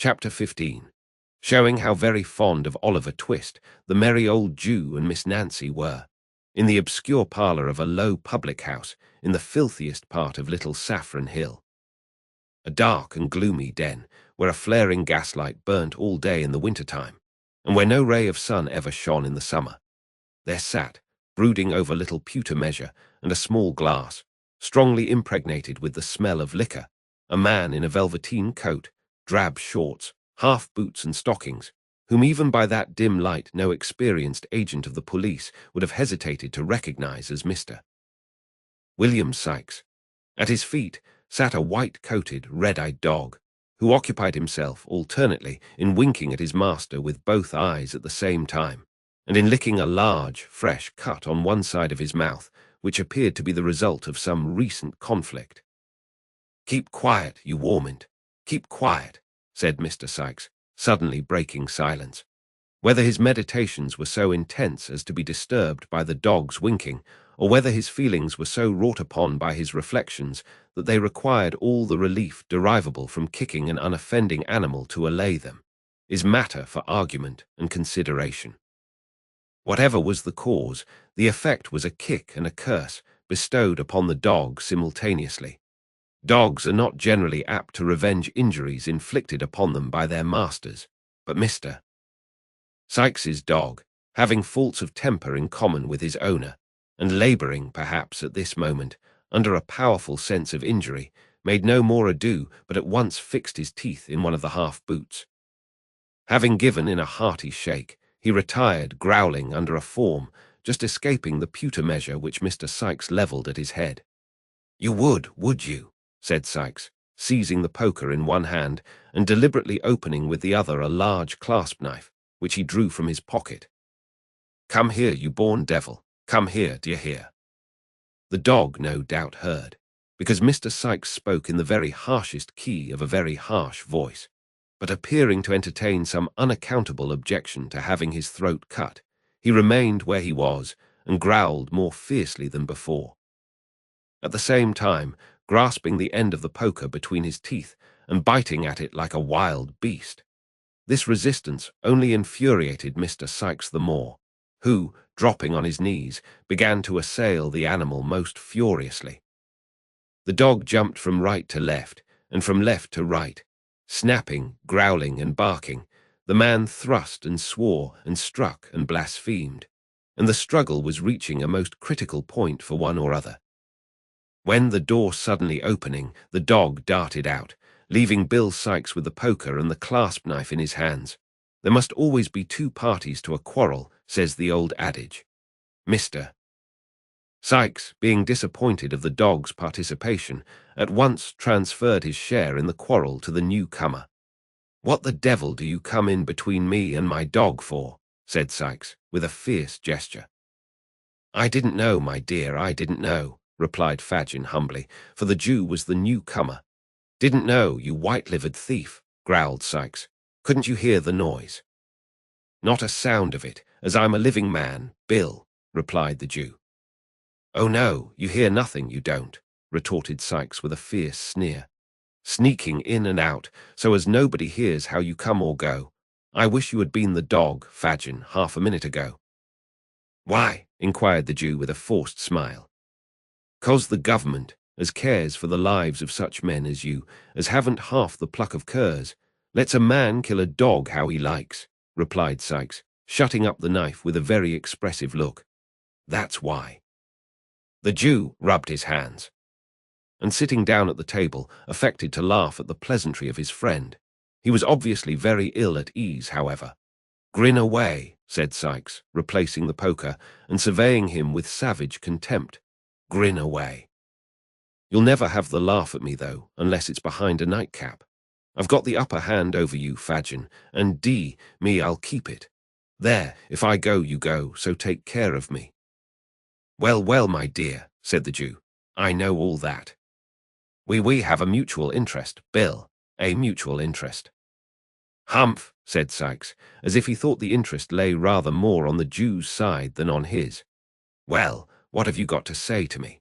Chapter 15, showing how very fond of Oliver Twist the merry old Jew and Miss Nancy were, in the obscure parlour of a low public house in the filthiest part of Little Saffron Hill. A dark and gloomy den, where a flaring gaslight burnt all day in the winter-time, and where no ray of sun ever shone in the summer. There sat, brooding over little pewter measure and a small glass, strongly impregnated with the smell of liquor, a man in a velveteen coat, drab shorts, half-boots and stockings, whom even by that dim light no experienced agent of the police would have hesitated to recognize as Mr. William Sikes. At his feet sat a white-coated, red-eyed dog, who occupied himself alternately in winking at his master with both eyes at the same time, and in licking a large, fresh cut on one side of his mouth, which appeared to be the result of some recent conflict. "Keep quiet, you warmint, keep quiet," said Mr. Sikes, suddenly breaking silence. Whether his meditations were so intense as to be disturbed by the dog's winking, or whether his feelings were so wrought upon by his reflections that they required all the relief derivable from kicking an unoffending animal to allay them, is matter for argument and consideration. Whatever was the cause, the effect was a kick and a curse bestowed upon the dog simultaneously. Dogs are not generally apt to revenge injuries inflicted upon them by their masters, but Mr. Sikes's dog, having faults of temper in common with his owner, and labouring, perhaps, at this moment, under a powerful sense of injury, made no more ado but at once fixed his teeth in one of the half-boots. Having given in a hearty shake, he retired growling under a form, just escaping the pewter measure which Mr. Sikes levelled at his head. "You would you?" said Sikes, seizing the poker in one hand and deliberately opening with the other a large clasp-knife, which he drew from his pocket. "Come here, you born devil, come here, d'ye hear?" The dog no doubt heard, because Mr. Sikes spoke in the very harshest key of a very harsh voice, but appearing to entertain some unaccountable objection to having his throat cut, he remained where he was and growled more fiercely than before, at the same time grasping the end of the poker between his teeth and biting at it like a wild beast. This resistance only infuriated Mr. Sikes the more, who, dropping on his knees, began to assail the animal most furiously. The dog jumped from right to left, and from left to right, snapping, growling, and barking. The man thrust and swore and struck and blasphemed, and the struggle was reaching a most critical point for one or other, when, the door suddenly opening, the dog darted out, leaving Bill Sikes with the poker and the clasp-knife in his hands. There must always be two parties to a quarrel, says the old adage. Mr. Sikes, being disappointed of the dog's participation, at once transferred his share in the quarrel to the newcomer. "What the devil do you come in between me and my dog for?" said Sikes, with a fierce gesture. "I didn't know, my dear, I didn't know," replied Fagin humbly, for the Jew was the newcomer. "Didn't know, you white-livered thief," growled Sikes. "Couldn't you hear the noise?" "Not a sound of it, as I'm a living man, Bill," replied the Jew. "Oh no, you hear nothing, you don't," retorted Sikes with a fierce sneer. "Sneaking in and out, so as nobody hears how you come or go. I wish you had been the dog, Fagin, half a minute ago." "Why?" inquired the Jew with a forced smile. "'Cause the government, as cares for the lives of such men as you, as haven't half the pluck of curs, lets a man kill a dog how he likes," replied Sikes, shutting up the knife with a very expressive look. "That's why." The Jew rubbed his hands, and sitting down at the table, affected to laugh at the pleasantry of his friend. He was obviously very ill at ease, however. "Grin away," said Sikes, replacing the poker and surveying him with savage contempt. "Grin away. You'll never have the laugh at me, though, unless it's behind a nightcap. I've got the upper hand over you, Fagin, and me, I'll keep it. There, if I go, you go, so take care of me." "Well, well, my dear," said the Jew, "I know all that. We have a mutual interest, Bill, a mutual interest." "Humph," said Sikes, as if he thought the interest lay rather more on the Jew's side than on his. "Well, what have you got to say to me?"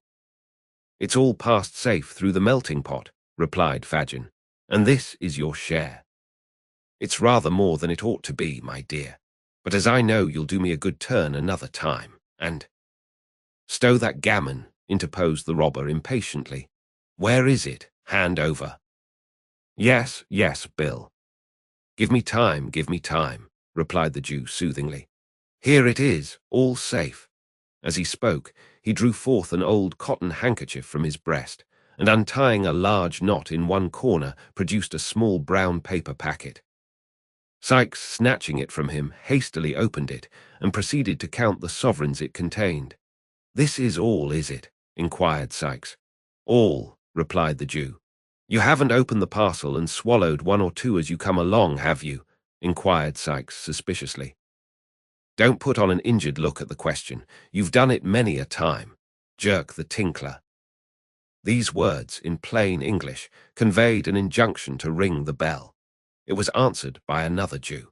"It's all passed safe through the melting pot," replied Fagin, "and this is your share." It's rather more than it ought to be, my dear. But as I know you'll do me a good turn another time, and— Stow that gammon, interposed the robber impatiently. Where is it? Hand over. Yes, yes, Bill. Give me time, replied the Jew soothingly. Here it is, all safe. As he spoke, he drew forth an old cotton handkerchief from his breast, and untying a large knot in one corner, produced a small brown paper packet. Sikes, snatching it from him, hastily opened it, and proceeded to count the sovereigns it contained. This is all, is it? Inquired Sikes. All, replied the Jew. You haven't opened the parcel and swallowed one or two as you come along, have you? Inquired Sikes suspiciously. Don't put on an injured look at the question. You've done it many a time. Jerk the tinkler. These words, in plain English, conveyed an injunction to ring the bell. It was answered by another Jew.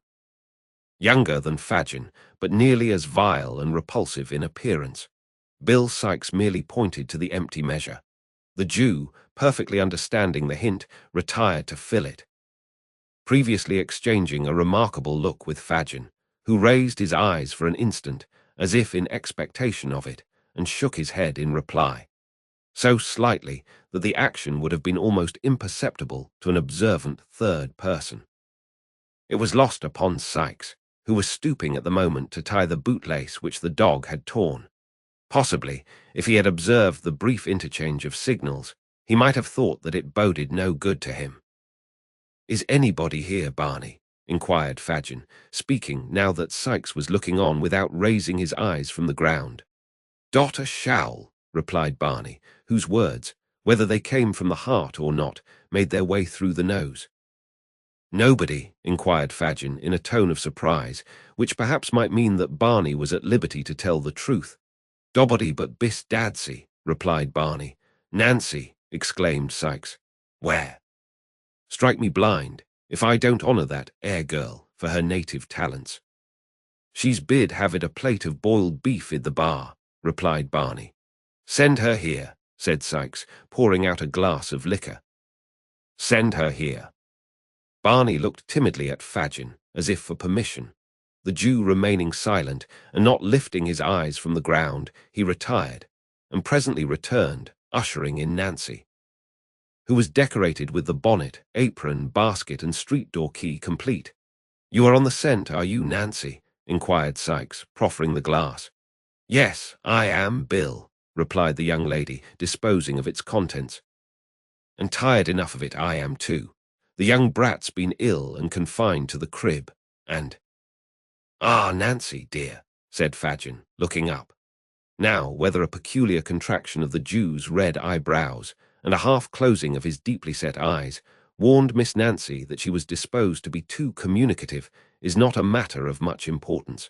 Younger than Fagin, but nearly as vile and repulsive in appearance. Bill Sikes merely pointed to the empty measure. The Jew, perfectly understanding the hint, retired to fill it, previously exchanging a remarkable look with Fagin, who raised his eyes for an instant, as if in expectation of it, and shook his head in reply, so slightly that the action would have been almost imperceptible to an observant third person. It was lost upon Sikes, who was stooping at the moment to tie the bootlace which the dog had torn. Possibly, if he had observed the brief interchange of signals, he might have thought that it boded no good to him. Is anybody here, Barney? Inquired Fagin, speaking now that Sikes was looking on without raising his eyes from the ground. Dot a showl, replied Barney, whose words, whether they came from the heart or not, made their way through the nose. Nobody, inquired Fagin in a tone of surprise, which perhaps might mean that Barney was at liberty to tell the truth. Dobbody but Biss Dadsy, replied Barney. Nancy, exclaimed Sikes. Where? Strike me blind, if I don't honour that air girl for her native talents. She's bid have it a plate of boiled beef in the bar, replied Barney. Send her here, said Sikes, pouring out a glass of liquor. Send her here. Barney looked timidly at Fagin, as if for permission. The Jew remaining silent, and not lifting his eyes from the ground, he retired, and presently returned, ushering in Nancy, who was decorated with the bonnet, apron, basket, and street door key complete. You are on the scent, are you, Nancy? Inquired Sikes, proffering the glass. Yes, I am, Bill, replied the young lady, disposing of its contents. And tired enough of it I am too. The young brat's been ill and confined to the crib, and— Ah, Nancy, dear, said Fagin, looking up. Now, whether a peculiar contraction of the Jew's red eyebrows and a half-closing of his deeply set eyes warned Miss Nancy that she was disposed to be too communicative is not a matter of much importance.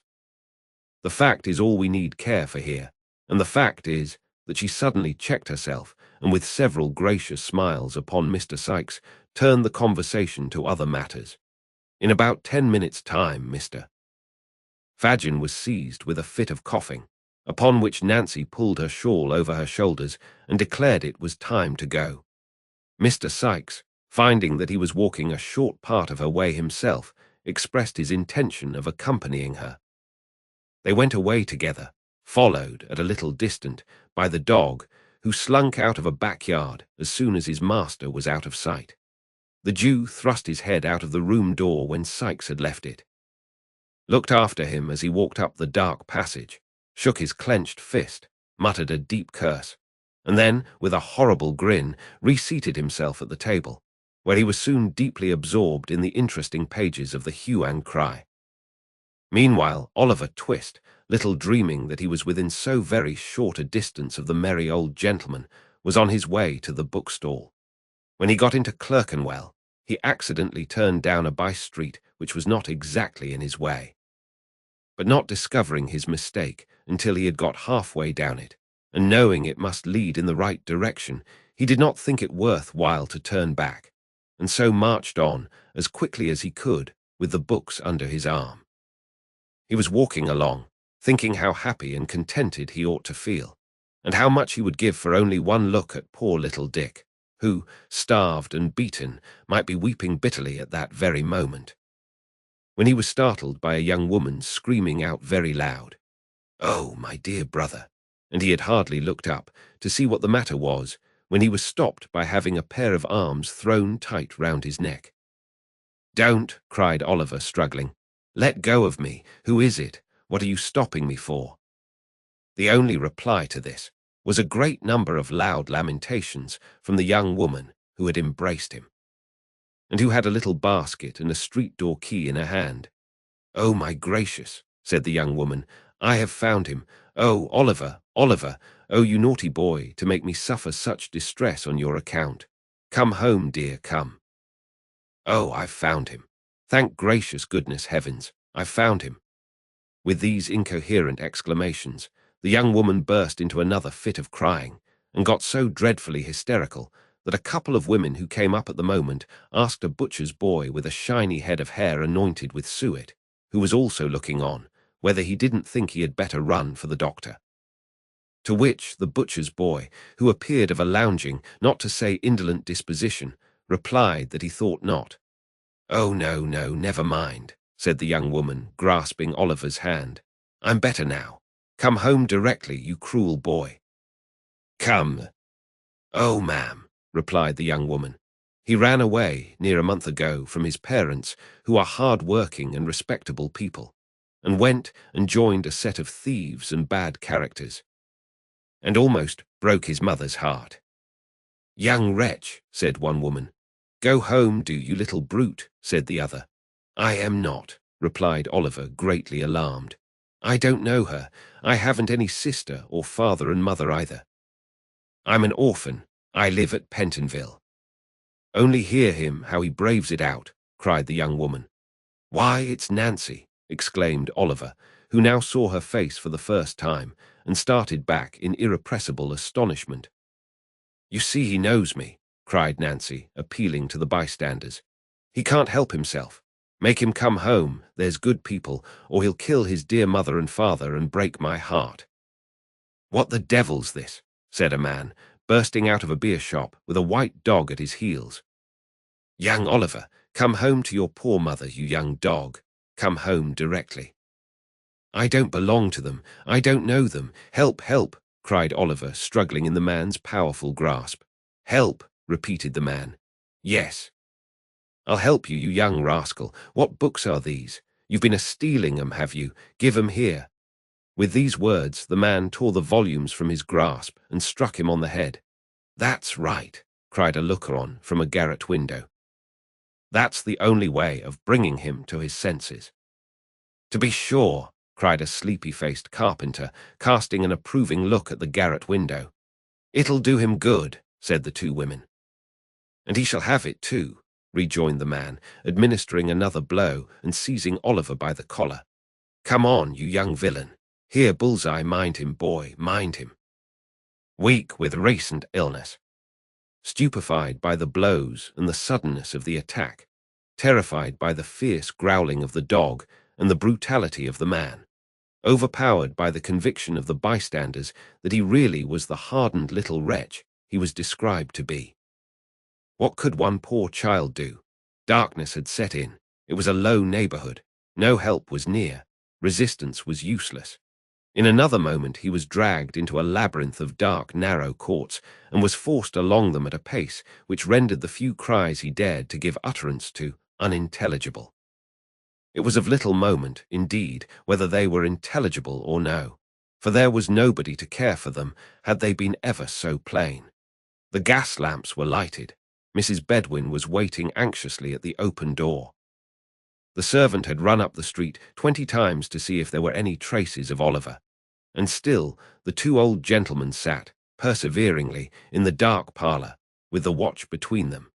The fact is all we need care for here, and the fact is that she suddenly checked herself and with several gracious smiles upon Mr. Sikes turned the conversation to other matters. In about 10 minutes' time, Mr. Fagin was seized with a fit of coughing, upon which Nancy pulled her shawl over her shoulders and declared it was time to go. Mr. Sikes, finding that he was walking a short part of her way himself, expressed his intention of accompanying her. They went away together, followed, at a little distant, by the dog, who slunk out of a backyard as soon as his master was out of sight. The Jew thrust his head out of the room door when Sikes had left it, looked after him as he walked up the dark passage, shook his clenched fist, muttered a deep curse, and then, with a horrible grin, reseated himself at the table, where he was soon deeply absorbed in the interesting pages of the hue and cry. Meanwhile, Oliver Twist, little dreaming that he was within so very short a distance of the merry old gentleman, was on his way to the bookstall. When he got into Clerkenwell, he accidentally turned down a by-street which was not exactly in his way. But not discovering his mistake until he had got halfway down it, and knowing it must lead in the right direction, he did not think it worth while to turn back, and so marched on as quickly as he could with the books under his arm. He was walking along, thinking how happy and contented he ought to feel, and how much he would give for only one look at poor little Dick, who, starved and beaten, might be weeping bitterly at that very moment. when he was startled by a young woman screaming out very loud, "Oh, my dear brother," and he had hardly looked up to see what the matter was when he was stopped by having a pair of arms thrown tight round his neck. "Don't," cried Oliver, struggling. "Let go of me. Who is it? What are you stopping me for?" The only reply to this was a great number of loud lamentations from the young woman who had embraced him, and who had a little basket and a street-door key in her hand. "Oh, my gracious," said the young woman, "I have found him. Oh, Oliver, Oliver, oh, you naughty boy, to make me suffer such distress on your account. Come home, dear, come. Oh, I've found him. Thank gracious goodness heavens, I've found him." With these incoherent exclamations, the young woman burst into another fit of crying, and got so dreadfully hysterical that a couple of women who came up at the moment asked a butcher's boy with a shiny head of hair anointed with suet, who was also looking on, whether he didn't think he had better run for the doctor. To which the butcher's boy, who appeared of a lounging, not to say indolent disposition, replied that he thought not. "Oh, no, no, never mind," said the young woman, grasping Oliver's hand. "I'm better now. Come home directly, you cruel boy." "Come." "Oh, ma'am," replied the young woman. "He ran away near a month ago from his parents, who are hard-working and respectable people, and went and joined a set of thieves and bad characters, and almost broke his mother's heart." "Young wretch," said one woman. "Go home, do, you little brute," said the other. "I am not," replied Oliver, greatly alarmed. "I don't know her. I haven't any sister or father and mother either. I'm an orphan. I live at Pentonville." "Only hear him, how he braves it out," cried the young woman. "Why, it's Nancy," exclaimed Oliver, who now saw her face for the first time, and started back in irrepressible astonishment. "You see he knows me," cried Nancy, appealing to the bystanders. "He can't help himself. Make him come home, there's good people, or he'll kill his dear mother and father and break my heart." "What the devil's this?" said a man, bursting out of a beer shop with a white dog at his heels. "Young Oliver, come home to your poor mother, you young dog. Come home directly." "I don't belong to them. I don't know them. Help, help," cried Oliver, struggling in the man's powerful grasp. "Help," repeated the man. "Yes. I'll help you, you young rascal. What books are these? You've been a-stealing 'em, have you? Give 'em here." With these words, the man tore the volumes from his grasp and struck him on the head. "That's right," cried a looker-on from a garret window. "That's the only way of bringing him to his senses." "To be sure," cried a sleepy-faced carpenter, casting an approving look at the garret window. "It'll do him good," said the two women. "And he shall have it too," rejoined the man, administering another blow and seizing Oliver by the collar. "Come on, you young villain. Here, Bullseye, mind him, boy, mind him." Weak with recent illness, stupefied by the blows and the suddenness of the attack, terrified by the fierce growling of the dog and the brutality of the man, overpowered by the conviction of the bystanders that he really was the hardened little wretch he was described to be. What could one poor child do? Darkness had set in. It was a low neighborhood. No help was near. Resistance was useless. In another moment he was dragged into a labyrinth of dark, narrow courts, and was forced along them at a pace which rendered the few cries he dared to give utterance to unintelligible. It was of little moment, indeed, whether they were intelligible or no, for there was nobody to care for them, had they been ever so plain. The gas lamps were lighted. Mrs. Bedwin was waiting anxiously at the open door. The servant had run up the street 20 times to see if there were any traces of Oliver, and still the two old gentlemen sat, perseveringly, in the dark parlour, with the watch between them.